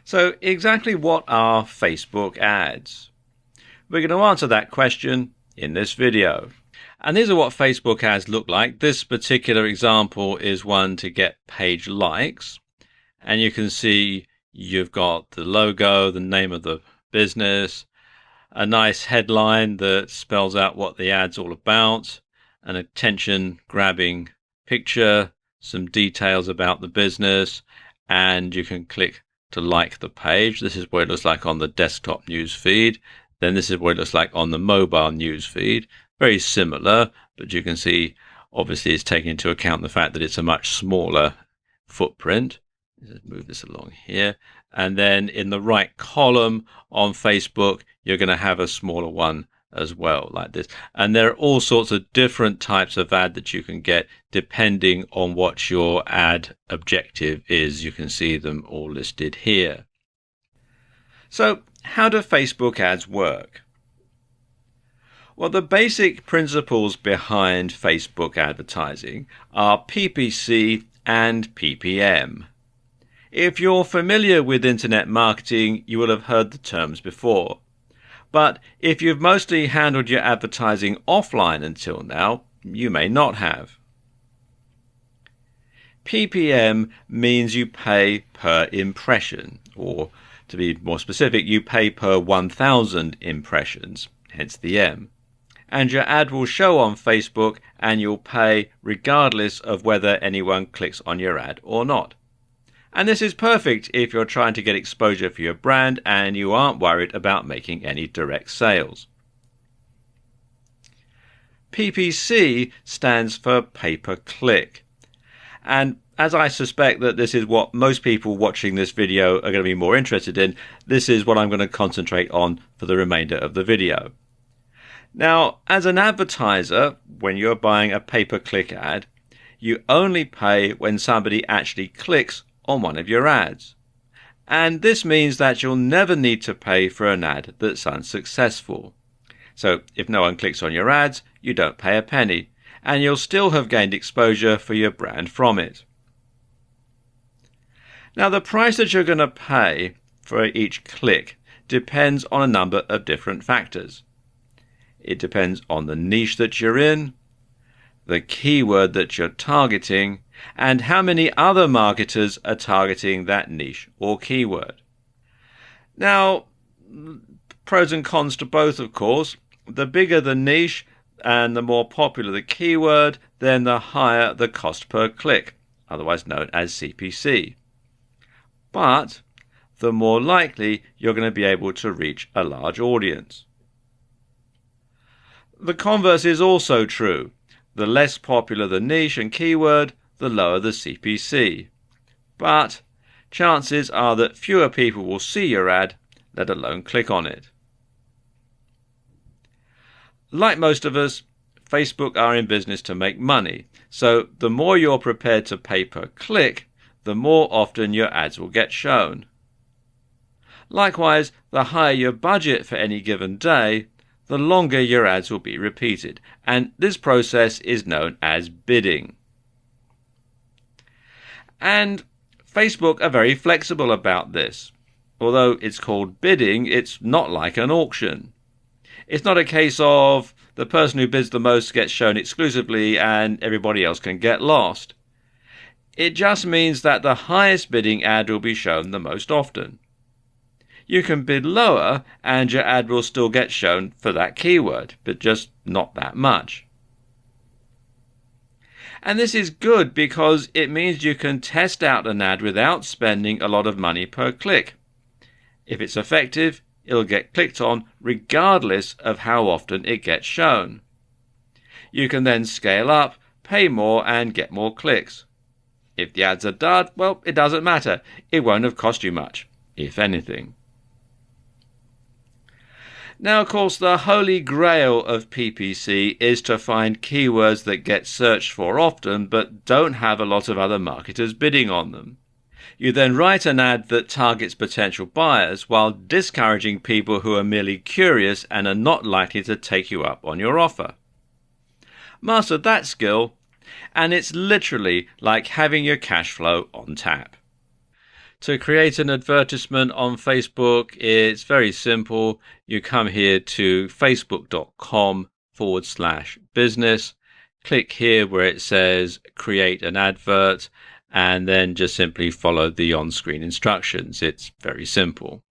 So exactly what are Facebook ads? We're going to answer that question in this video. And these are what Facebook ads look like. This particular example is one to get page likes. And you can see you've got the logo, the name of the business, a nice headline that spells out what the ad's all about, an attention-grabbing picture, some details about the business, and you can click to like the page. This is what it looks like on the desktop news feed. Then this is what it looks like on the mobile news feed. Very similar, but you can see obviously it's taking into account the fact that it's a much smaller footprint. Let's move this along here. And then in the right column on Facebook, you're going to have a smaller one as well, like this. And there are all sorts of different types of ad that you can get depending on what your ad objective is. You can see them all listed here. So how do Facebook ads work? Well, the basic principles behind Facebook advertising are PPC and PPM. If you're familiar with internet marketing, you will have heard the terms before. But if you've mostly handled your advertising offline until now, you may not have. PPM means you pay per impression, or to be more specific, you pay per 1,000 impressions, hence the M. And your ad will show on Facebook and you'll pay regardless of whether anyone clicks on your ad or not. And this is perfect if you're trying to get exposure for your brand and you aren't worried about making any direct sales. PPC stands for pay-per-click. And as I suspect that this is what most people watching this video are going to be more interested in, this is what I'm going to concentrate on for the remainder of the video. Now, as an advertiser, when you're buying a pay-per-click ad, you only pay when somebody actually clicks on one of your ads. And this means that you'll never need to pay for an ad that's unsuccessful. So if no one clicks on your ads, you don't pay a penny, and you'll still have gained exposure for your brand from it. Now, the price that you're going to pay for each click depends on a number of different factors. It depends on the niche that you're in, the keyword that you're targeting, and how many other marketers are targeting that niche or keyword. Now, pros and cons to both, of course. The bigger the niche and the more popular the keyword, then the higher the cost per click, otherwise known as CPC. But the more likely you're going to be able to reach a large audience. The converse is also true. The less popular the niche and keyword, the lower the CPC. But chances are that fewer people will see your ad, let alone click on it. Like most of us, Facebook are in business to make money, so the more you're prepared to pay per click, the more often your ads will get shown. Likewise, the higher your budget for any given day, the longer your ads will be repeated, and this process is known as bidding. And Facebook are very flexible about this. Although it's called bidding, it's not like an auction. It's not a case of the person who bids the most gets shown exclusively and everybody else can get lost. It just means that the highest bidding ad will be shown the most often. You can bid lower and your ad will still get shown for that keyword, but just not that much. And this is good because it means you can test out an ad without spending a lot of money per click. If it's effective, it'll get clicked on regardless of how often it gets shown. You can then scale up, pay more and get more clicks. If the ads are dud, well, it doesn't matter. It won't have cost you much, if anything. Now, of course, the holy grail of PPC is to find keywords that get searched for often but don't have a lot of other marketers bidding on them. You then write an ad that targets potential buyers while discouraging people who are merely curious and are not likely to take you up on your offer. Master that skill, and it's literally like having your cash flow on tap. To create an advertisement on Facebook, it's very simple. You come here to facebook.com/business. Click here where it says create an advert, and then just simply follow the on-screen instructions. It's very simple.